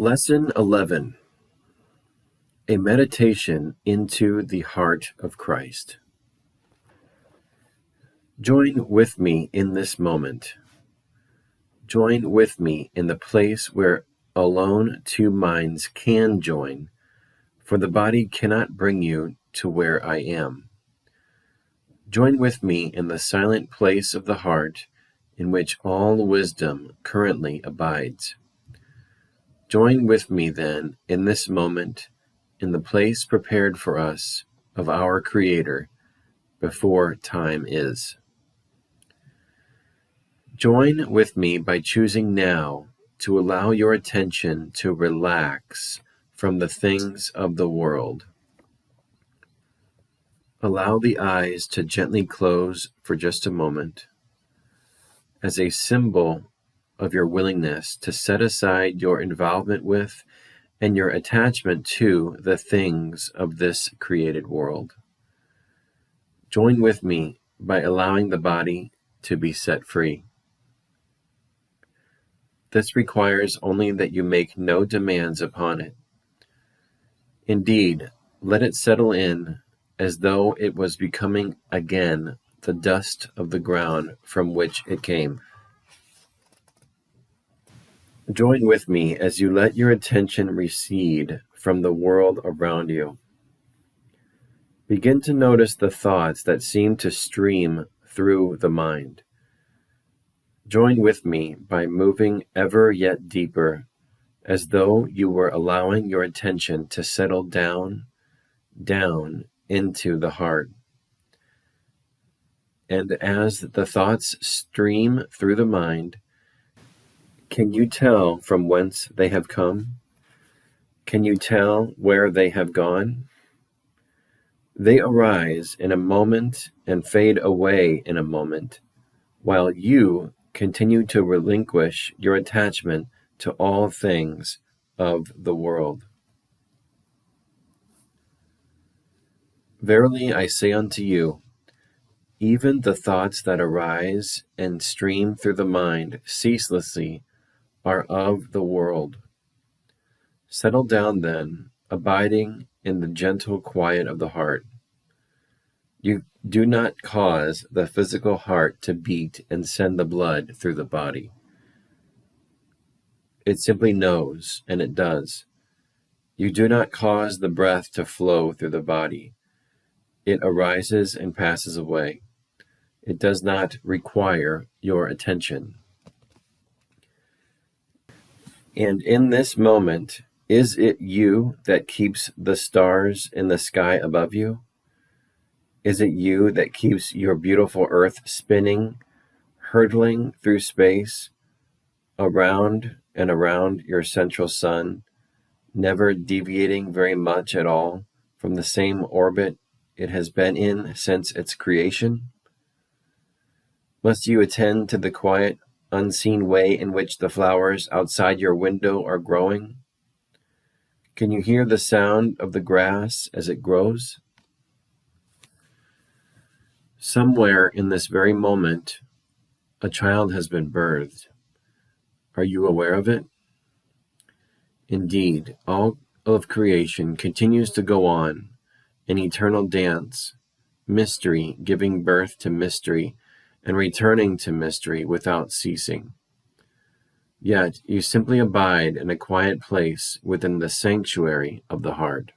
Lesson 11. A meditation into the heart of Christ. Join with me in this moment. Join with me in the place where alone two minds can join, for the body cannot bring you to where I am. Join with me in the silent place of the heart in which all wisdom currently abides. Join with me then in this moment in the place prepared for us of our Creator before time is. Join with me by choosing now to allow your attention to relax from the things of the world. Allow the eyes to gently close for just a moment as a symbol of your willingness to set aside your involvement with and your attachment to the things of this created world. Join with me by allowing the body to be set free. This requires only that you make no demands upon it. Indeed, let it settle in as though it was becoming again the dust of the ground from which it came. Join with me as you let your attention recede from the world around you. Begin to notice the thoughts that seem to stream through the mind. Join with me by moving ever yet deeper, as though you were allowing your attention to settle down into the heart. And as the thoughts stream through the mind, can you tell from whence they have come? Can you tell where they have gone? They arise in a moment and fade away in a moment, while you continue to relinquish your attachment to all things of the world. Verily I say unto you, even the thoughts that arise and stream through the mind ceaselessly are of the world. Settle down then, abiding in the gentle quiet of the heart. You do not cause the physical heart to beat and send the blood through the body. It simply knows, and it does. You do not cause the breath to flow through the body. It arises and passes away. It does not require your attention. And in this moment, is it you that keeps the stars in the sky above you? Is it you that keeps your beautiful earth spinning, hurtling through space, around and around your central sun, never deviating very much at all from the same orbit it has been in since its creation? Must you attend to the quiet, unseen way in which the flowers outside your window are growing? Can you hear the sound of the grass as it grows? Somewhere in this very moment, a child has been birthed. Are you aware of it? Indeed, all of creation continues to go on, an eternal dance, mystery giving birth to mystery and returning to mystery without ceasing. Yet you simply abide in a quiet place within the sanctuary of the heart.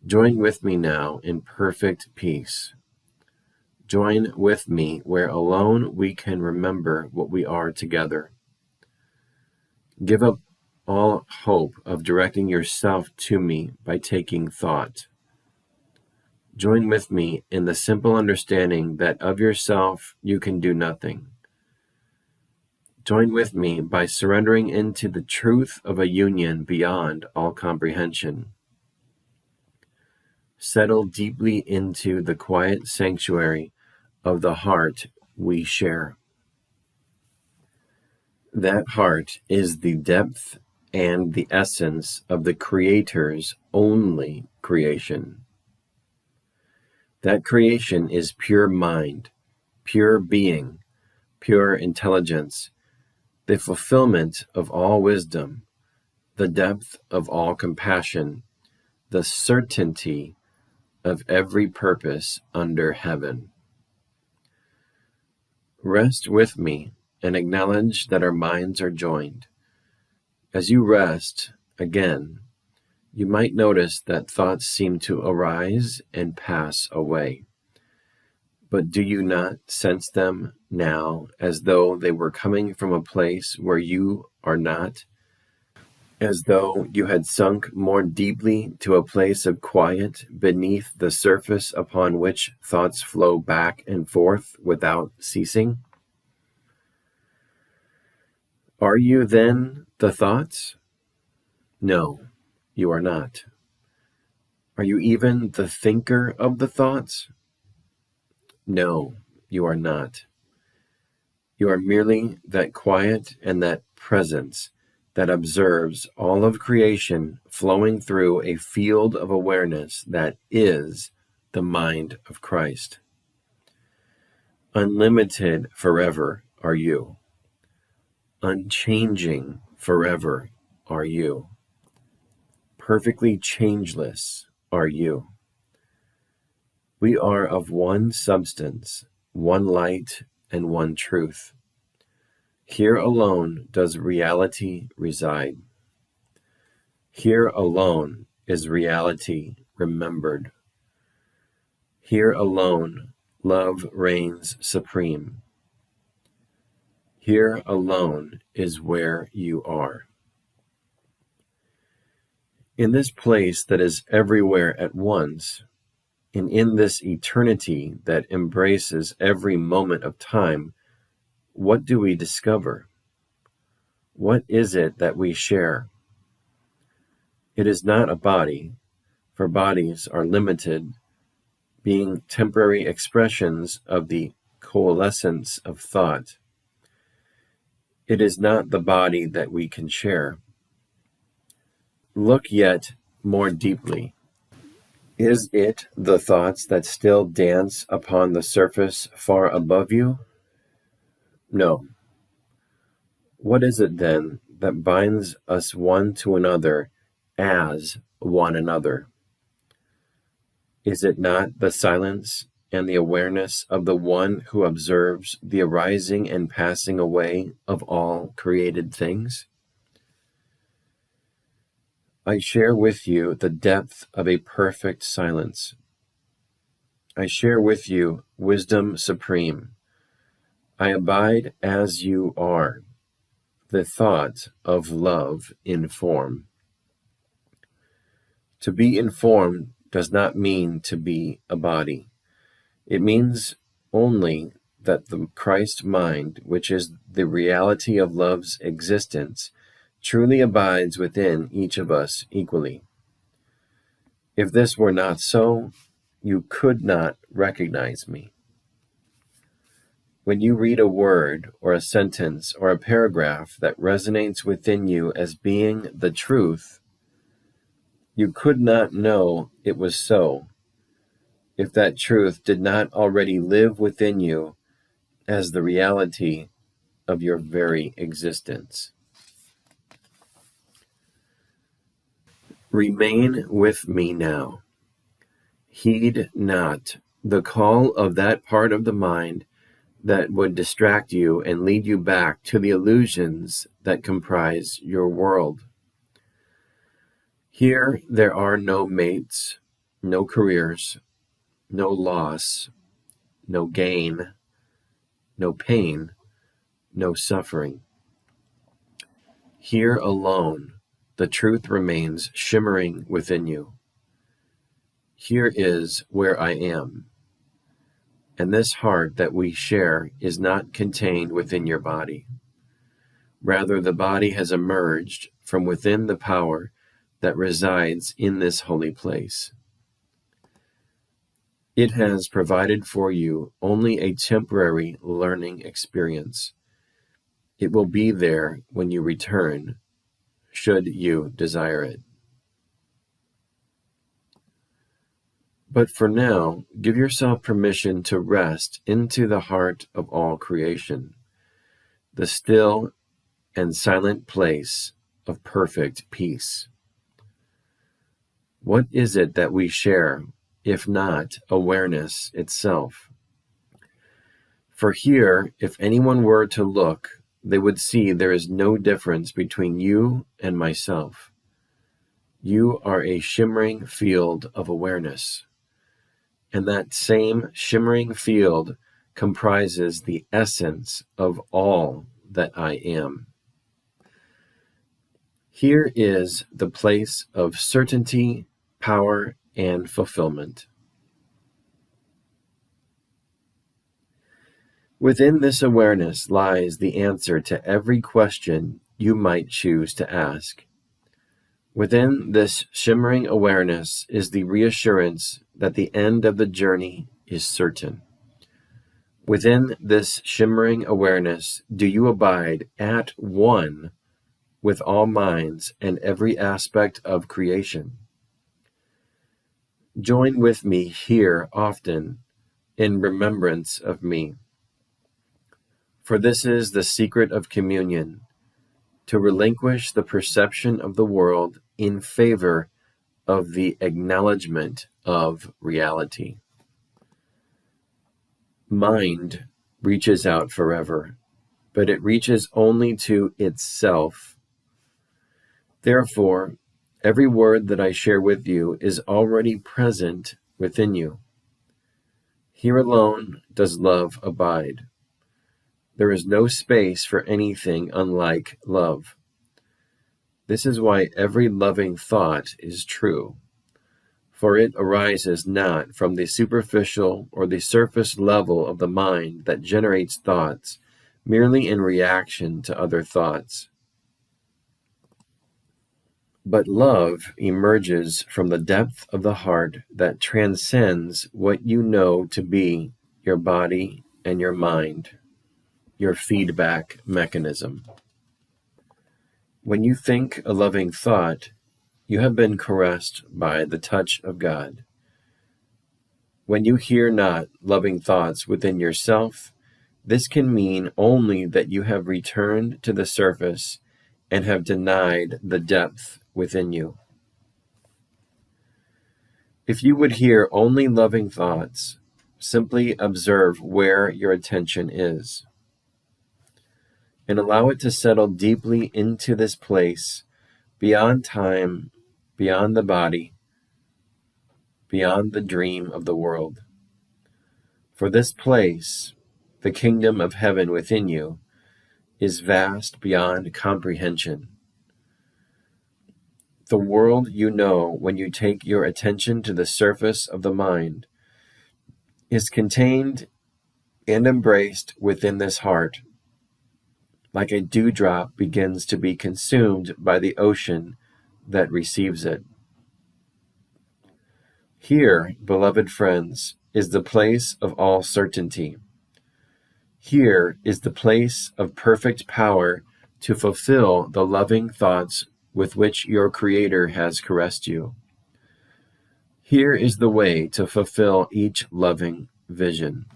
Join with me now in perfect peace. Join with me where alone we can remember what we are together. Give up all hope of directing yourself to me by taking thought. Join with me in the simple understanding that of yourself you can do nothing. Join with me by surrendering into the truth of a union beyond all comprehension. Settle deeply into the quiet sanctuary of the heart we share. That heart is the depth and the essence of the Creator's only creation. That creation is pure mind, pure being, pure intelligence, the fulfillment of all wisdom, the depth of all compassion, the certainty of every purpose under heaven. Rest with me and acknowledge that our minds are joined. As you rest, again, you might notice that thoughts seem to arise and pass away. But do you not sense them now as though they were coming from a place where you are not? As though you had sunk more deeply to a place of quiet beneath the surface upon which thoughts flow back and forth without ceasing? Are you then the thoughts? No, you are not. Are you even the thinker of the thoughts? No, you are not. You are merely that quiet and that presence that observes all of creation flowing through a field of awareness that is the mind of Christ. Unlimited forever are you. Unchanging forever are you. Perfectly changeless are you. We are of one substance, one light, and one truth. Here alone does reality reside. Here alone is reality remembered. Here alone love reigns supreme. Here alone is where you are. In this place that is everywhere at once, and in this eternity that embraces every moment of time, what do we discover? What is it that we share? It is not a body, for bodies are limited, being temporary expressions of the coalescence of thought. It is not the body that we can share. Look yet more deeply. Is it the thoughts that still dance upon the surface far above you? No. What is it then that binds us one to another as one another? Is it not the silence and the awareness of the one who observes the arising and passing away of all created things? I share with you the depth of a perfect silence. I share with you wisdom supreme. I abide as you are, the thought of love in form. To be informed does not mean to be a body. It means only that the Christ mind, which is the reality of love's existence, truly abides within each of us equally. If this were not so, you could not recognize me. When you read a word or a sentence or a paragraph that resonates within you as being the truth, you could not know it was so if that truth did not already live within you as the reality of your very existence. Remain with me now. Heed not the call of that part of the mind that would distract you and lead you back to the illusions that comprise your world. Here there are no mates, no careers, no loss, no gain, no pain, no suffering. Here alone, the truth remains shimmering within you. Here is where I am. And this heart that we share is not contained within your body. Rather, the body has emerged from within the power that resides in this holy place. It has provided for you only a temporary learning experience. It will be there when you return, should you desire it. But for now, give yourself permission to rest into the heart of all creation, the still and silent place of perfect peace. What is it that we share, if not awareness itself? For here, if anyone were to look, they would see there is no difference between you and myself. You are a shimmering field of awareness, and that same shimmering field comprises the essence of all that I am. Here is the place of certainty, power, and fulfillment. Within this awareness lies the answer to every question you might choose to ask. Within this shimmering awareness is the reassurance that the end of the journey is certain. Within this shimmering awareness do you abide at one with all minds and every aspect of creation. Join with me here often in remembrance of me. For this is the secret of communion, to relinquish the perception of the world in favor of the acknowledgement of reality. Mind reaches out forever, but it reaches only to itself. Therefore, every word that I share with you is already present within you. Here alone does love abide. There is no space for anything unlike love. This is why every loving thought is true, for it arises not from the superficial or the surface level of the mind that generates thoughts merely in reaction to other thoughts. But love emerges from the depth of the heart that transcends what you know to be your body and your mind, your feedback mechanism. When you think a loving thought, you have been caressed by the touch of God. When you hear not loving thoughts within yourself, this can mean only that you have returned to the surface and have denied the depth within you. If you would hear only loving thoughts, simply observe where your attention is, and allow it to settle deeply into this place, beyond time, beyond the body, beyond the dream of the world. For this place, the kingdom of heaven within you, is vast beyond comprehension. The world you know when you take your attention to the surface of the mind is contained and embraced within this heart, like a dewdrop begins to be consumed by the ocean that receives it. Here, beloved friends, is the place of all certainty. Here is the place of perfect power to fulfill the loving thoughts with which your Creator has caressed you. Here is the way to fulfill each loving vision.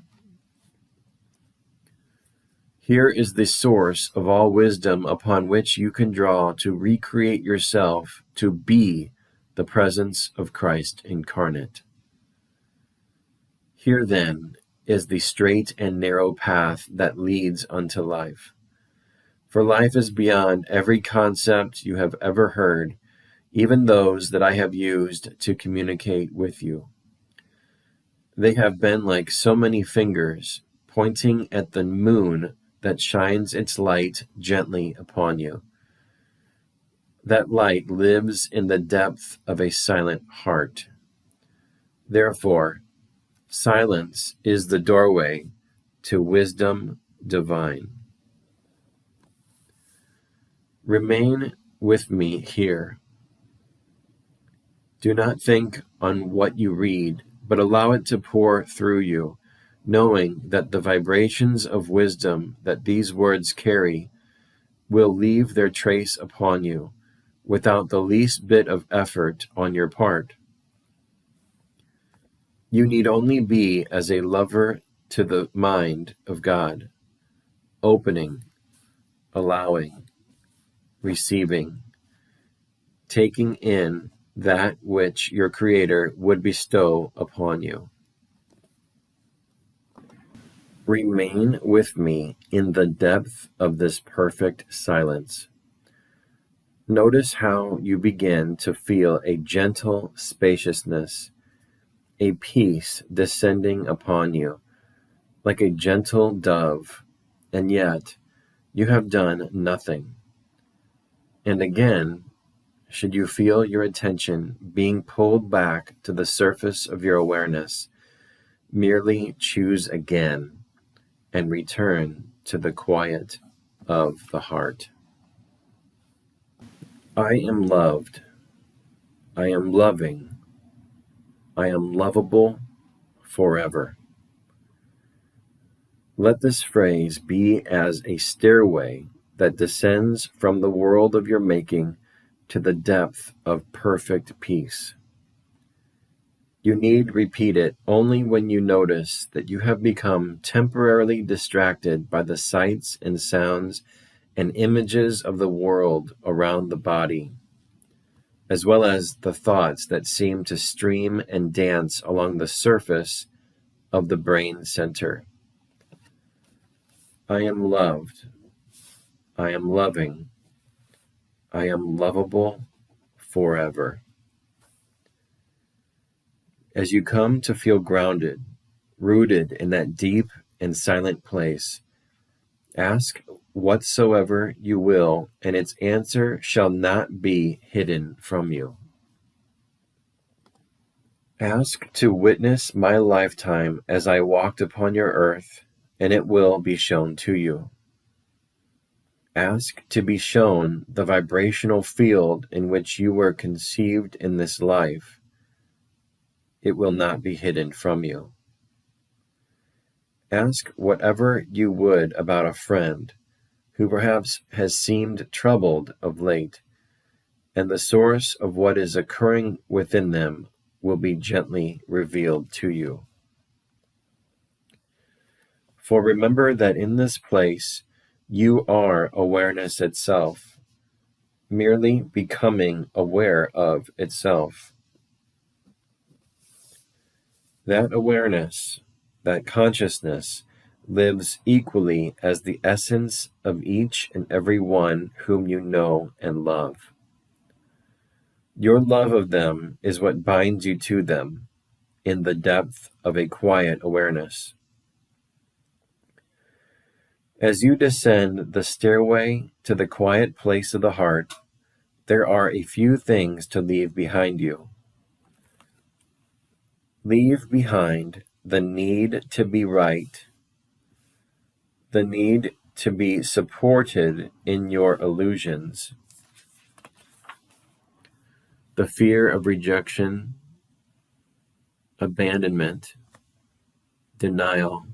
Here is the source of all wisdom upon which you can draw to recreate yourself to be the presence of Christ incarnate. Here, then, is the straight and narrow path that leads unto life. For life is beyond every concept you have ever heard, even those that I have used to communicate with you. They have been like so many fingers pointing at the moon that shines its light gently upon you. That light lives in the depth of a silent heart. Therefore, silence is the doorway to wisdom divine. Remain with me here. Do not think on what you read, but allow it to pour through you, knowing that the vibrations of wisdom that these words carry will leave their trace upon you without the least bit of effort on your part. You need only be as a lover to the mind of God, opening, allowing, receiving, taking in that which your Creator would bestow upon you. Remain with me in the depth of this perfect silence. Notice how you begin to feel a gentle spaciousness, a peace descending upon you, like a gentle dove, and yet you have done nothing. And again, should you feel your attention being pulled back to the surface of your awareness, merely choose again and return to the quiet of the heart. I am loved. I am loving. I am lovable forever. Let this phrase be as a stairway that descends from the world of your making to the depth of perfect peace. You need repeat it only when you notice that you have become temporarily distracted by the sights and sounds and images of the world around the body, as well as the thoughts that seem to stream and dance along the surface of the brain center. I am loved. I am loving. I am lovable forever. As you come to feel grounded, rooted in that deep and silent place, ask whatsoever you will, and its answer shall not be hidden from you. Ask to witness my lifetime as I walked upon your earth, and it will be shown to you. Ask to be shown the vibrational field in which you were conceived in this life. It will not be hidden from you. Ask whatever you would about a friend who perhaps has seemed troubled of late, and the source of what is occurring within them will be gently revealed to you. For remember that in this place, you are awareness itself, merely becoming aware of itself. That awareness, that consciousness, lives equally as the essence of each and every one whom you know and love. Your love of them is what binds you to them in the depth of a quiet awareness. As you descend the stairway to the quiet place of the heart, there are a few things to leave behind you. Leave behind the need to be right, the need to be supported in your illusions, the fear of rejection, abandonment, denial,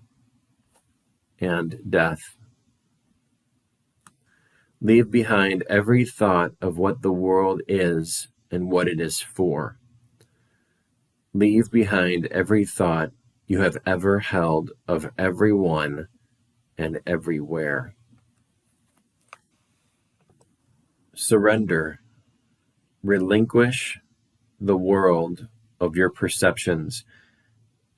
and death. Leave behind every thought of what the world is and what it is for. Leave behind every thought you have ever held of everyone and everywhere. Surrender. Relinquish the world of your perceptions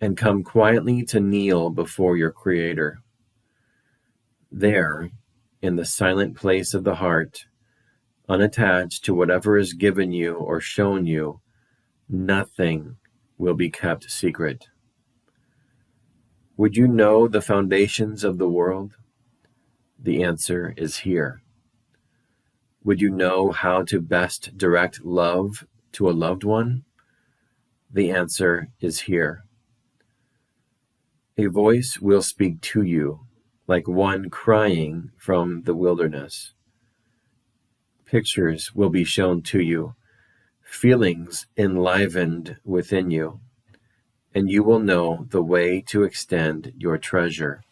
and come quietly to kneel before your Creator. There, in the silent place of the heart, unattached to whatever is given you or shown you, nothing will be kept secret. Would you know the foundations of the world? The answer is here. Would you know how to best direct love to a loved one? The answer is here. A voice will speak to you like one crying from the wilderness. Pictures will be shown to you, feelings enlivened within you, and you will know the way to extend your treasure.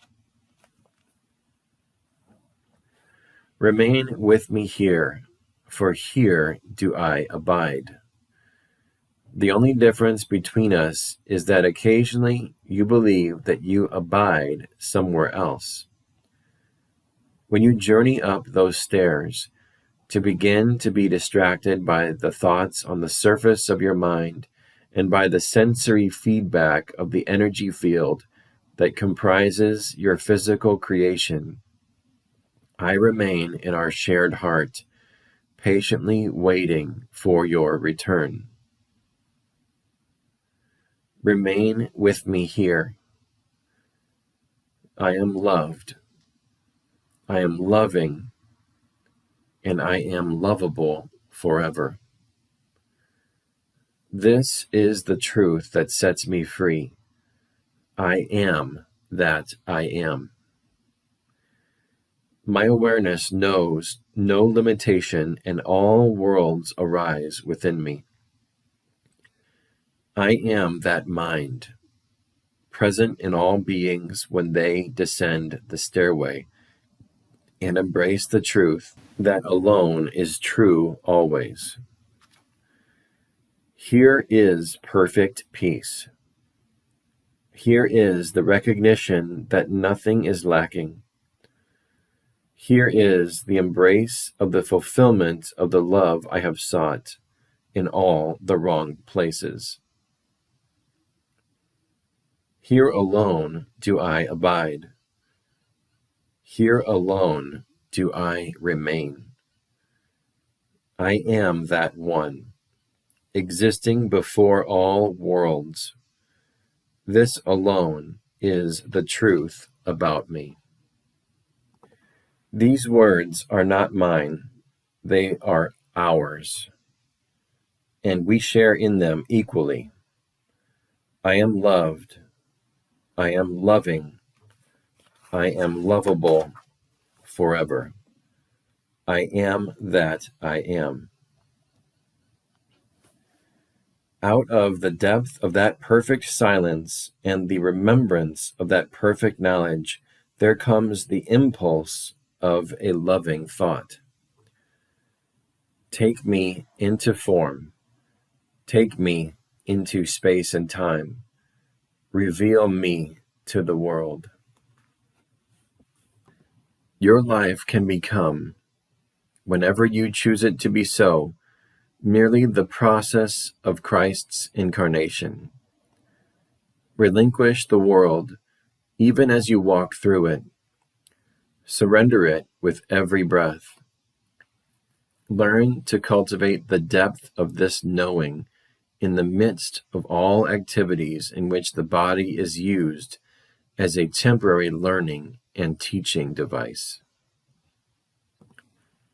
Remain with me here, for here do I abide. The only difference between us is that occasionally you believe that you abide somewhere else. When you journey up those stairs, to begin to be distracted by the thoughts on the surface of your mind and by the sensory feedback of the energy field that comprises your physical creation, I remain in our shared heart, patiently waiting for your return. Remain with me here. I am loved. I am loving, and I am lovable forever. This is the truth that sets me free. I am that I am. My awareness knows no limitation, and all worlds arise within me. I am that mind, present in all beings when they descend the stairway and embrace the truth that alone is true always. Here is perfect peace. Here is the recognition that nothing is lacking. Here is the embrace of the fulfillment of the love I have sought in all the wrong places. Here alone do I abide. Here alone do I remain. I am that one, existing before all worlds. This alone is the truth about me. These words are not mine, they are ours, and we share in them equally. I am loved. I am loving. I am lovable forever. I am that I am. Out of the depth of that perfect silence and the remembrance of that perfect knowledge, there comes the impulse of a loving thought. Take me into form. Take me into space and time. Reveal me to the world. Your life can become, whenever you choose it to be so, merely the process of Christ's incarnation. Relinquish the world even as you walk through it. Surrender it with every breath. Learn to cultivate the depth of this knowing in the midst of all activities in which the body is used as a temporary learning and teaching device.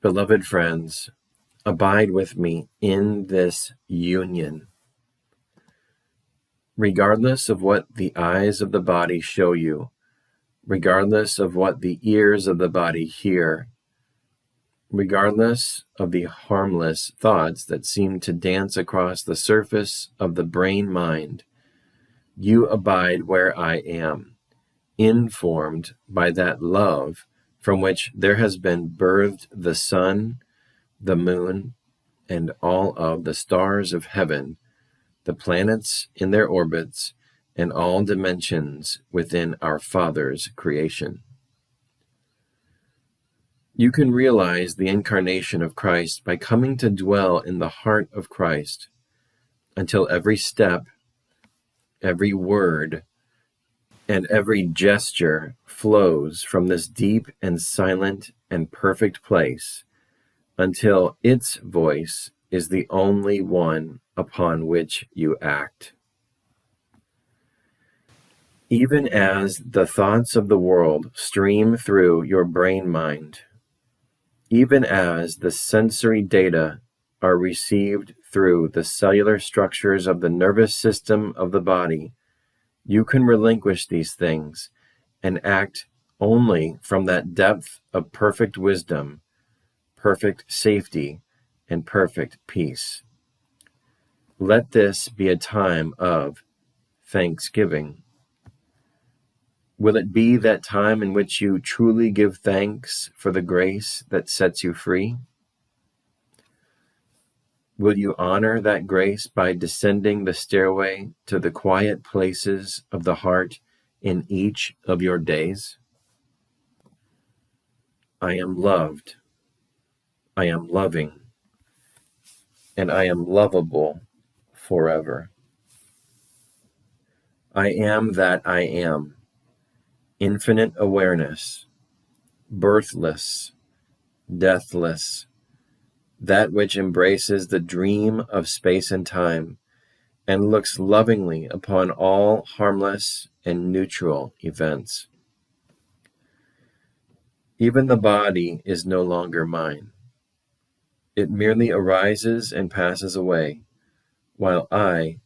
Beloved friends, abide with me in this union. Regardless of what the eyes of the body show you, regardless of what the ears of the body hear, regardless of the harmless thoughts that seem to dance across the surface of the brain-mind, you abide where I am, informed by that love from which there has been birthed the sun, the moon, and all of the stars of heaven, the planets in their orbits, and all dimensions within our Father's creation. You can realize the incarnation of Christ by coming to dwell in the heart of Christ until every step, every word, and every gesture flows from this deep and silent and perfect place until its voice is the only one upon which you act. Even as the thoughts of the world stream through your brain-mind, even as the sensory data are received through the cellular structures of the nervous system of the body, you can relinquish these things and act only from that depth of perfect wisdom, perfect safety, and perfect peace. Let this be a time of thanksgiving. Will it be that time in which you truly give thanks for the grace that sets you free? Will you honor that grace by descending the stairway to the quiet places of the heart in each of your days? I am loved. I am loving, and I am lovable forever. I am that I am, infinite awareness, birthless, deathless, that which embraces the dream of space and time and looks lovingly upon all harmless and neutral events. Even the body is no longer mine. It merely arises and passes away, while I,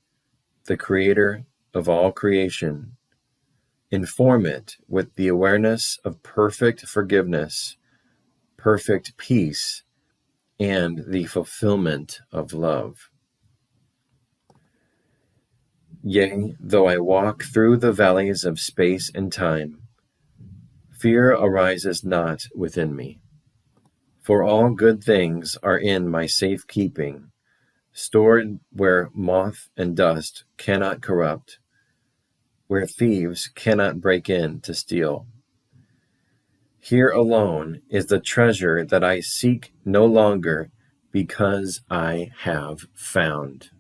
the creator of all creation, inform it with the awareness of perfect forgiveness, perfect peace, and the fulfillment of love. Yea, though I walk through the valleys of space and time, fear arises not within me. For all good things are in my safe keeping, stored where moth and dust cannot corrupt, where thieves cannot break in to steal. Here alone is the treasure that I seek no longer, because I have found.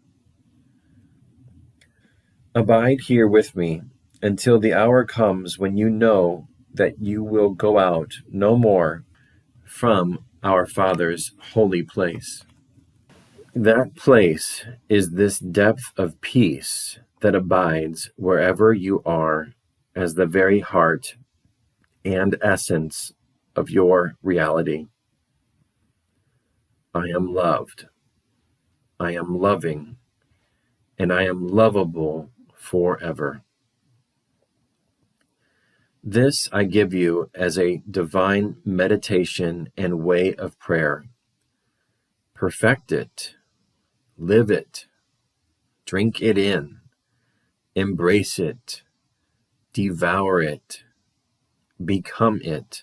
Abide here with me until the hour comes when you know that you will go out no more from our Father's holy place. That place is this depth of peace that abides wherever you are as the very heart and essence of your reality. I am loved, I am loving, and I am lovable forever. This I give you as a divine meditation and way of prayer. Perfect it, live it, drink it in, embrace it, devour it, become it.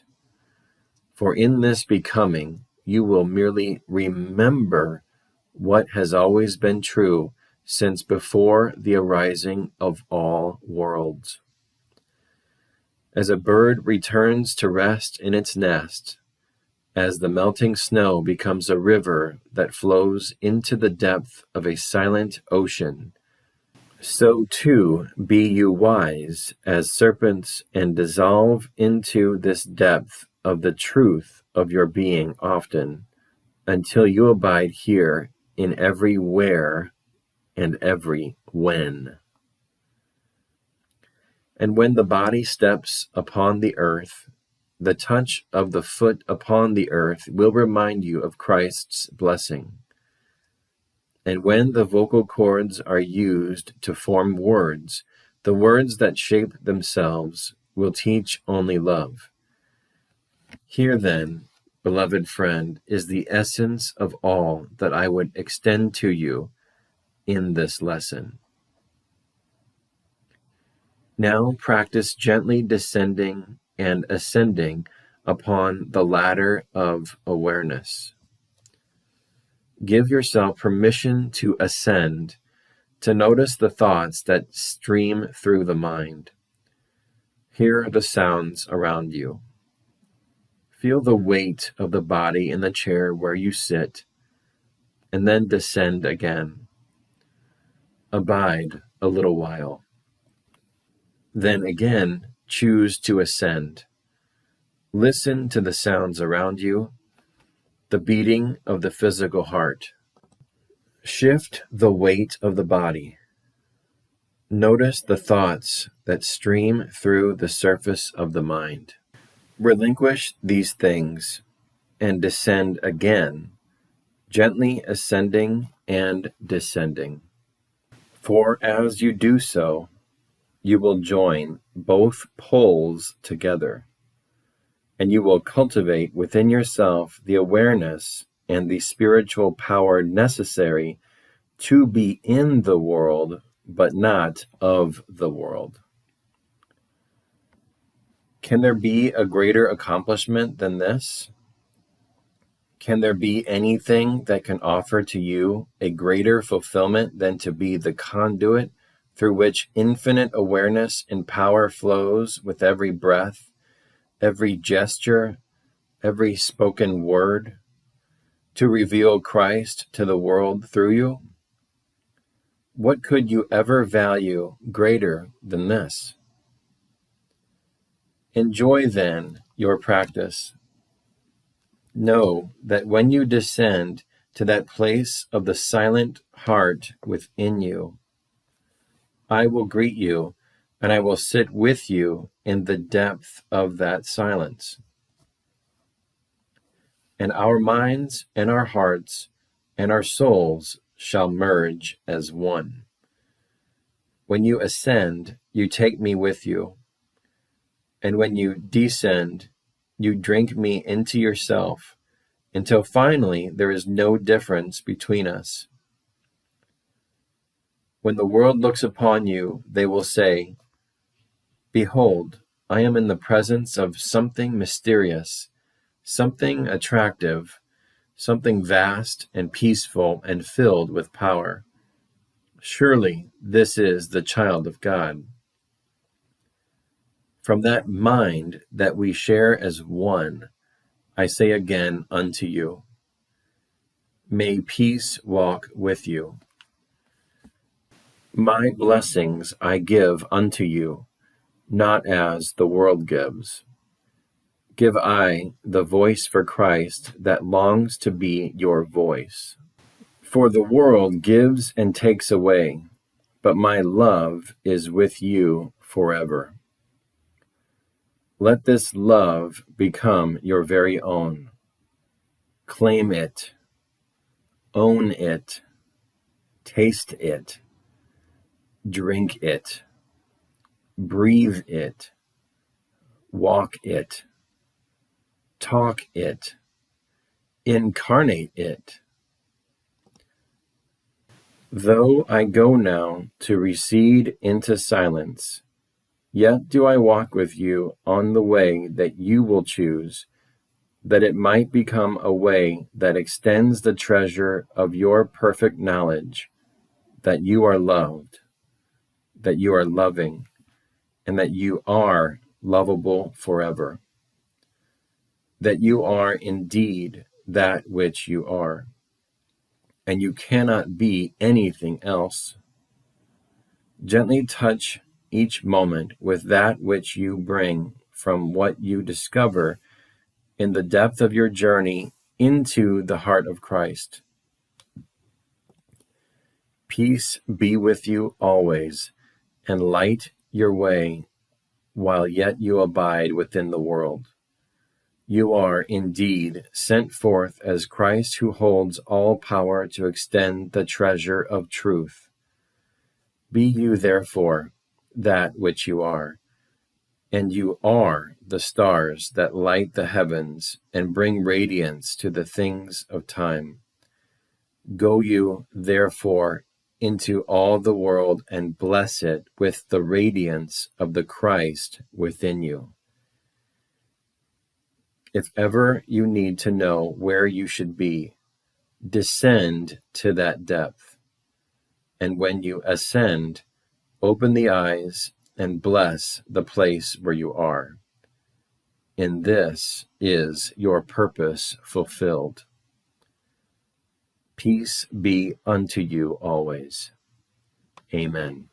For in this becoming, you will merely remember what has always been true since before the arising of all worlds. As a bird returns to rest in its nest, as the melting snow becomes a river that flows into the depth of a silent ocean, so too be you wise as serpents and dissolve into this depth of the truth of your being often, until you abide here in every where and every when. And when the body steps upon the earth, the touch of the foot upon the earth will remind you of Christ's blessing. And when the vocal cords are used to form words, the words that shape themselves will teach only love. Here then, beloved friend, is the essence of all that I would extend to you in this lesson. Now practice gently descending and ascending upon the ladder of awareness. Give yourself permission to ascend, to notice the thoughts that stream through the mind. Hear the sounds around you. Feel the weight of the body in the chair where you sit, and then descend again. Abide a little while. Then again, choose to ascend. Listen to the sounds around you, the beating of the physical heart. Shift the weight of the body. Notice the thoughts that stream through the surface of the mind. Relinquish these things and descend again, gently ascending and descending. For as you do so, you will join both poles together, and you will cultivate within yourself the awareness and the spiritual power necessary to be in the world, but not of the world. Can there be a greater accomplishment than this? Can there be anything that can offer to you a greater fulfillment than to be the conduit through which infinite awareness and power flows with every breath, every gesture, every spoken word? to reveal Christ to the world through you? What could you ever value greater than this? Enjoy then your practice. Know that when you descend to that place of the silent heart within you, I will greet you, and I will sit with you in the depth of that silence. And our minds and our hearts and our souls shall merge as one. When you ascend, you take me with you. And when you descend, you drink me into yourself, until finally there is no difference between us. When the world looks upon you, they will say, "Behold, I am in the presence of something mysterious, something attractive, something vast and peaceful and filled with power. Surely this is the child of God." From that mind that we share as one, I say again unto you, may peace walk with you. My blessings I give unto you, not as the world gives. Give I the voice for Christ that longs to be your voice. For the world gives and takes away, but my love is with you forever. Let this love become your very own. Claim it, own it, taste it, drink it, breathe it, walk it, talk it, incarnate it. Though I go now to recede into silence, yet do I walk with you on the way that you will choose, that it might become a way that extends the treasure of your perfect knowledge, that you are loved, that you are loving, and that you are lovable forever, that you are indeed that which you are, and you cannot be anything else. Gently touch each moment with that which you bring from what you discover in the depth of your journey into the heart of Christ. Peace be with you always, and light your way while yet you abide within the world. You are indeed sent forth as Christ, who holds all power to extend the treasure of truth. Be you therefore that which you are, and you are the stars that light the heavens and bring radiance to the things of time. Go you therefore into all the world and bless it with the radiance of the Christ within you. If ever you need to know where you should be, descend to that depth. And when you ascend, open the eyes and bless the place where you are. In this is your purpose fulfilled. Peace be unto you always. Amen.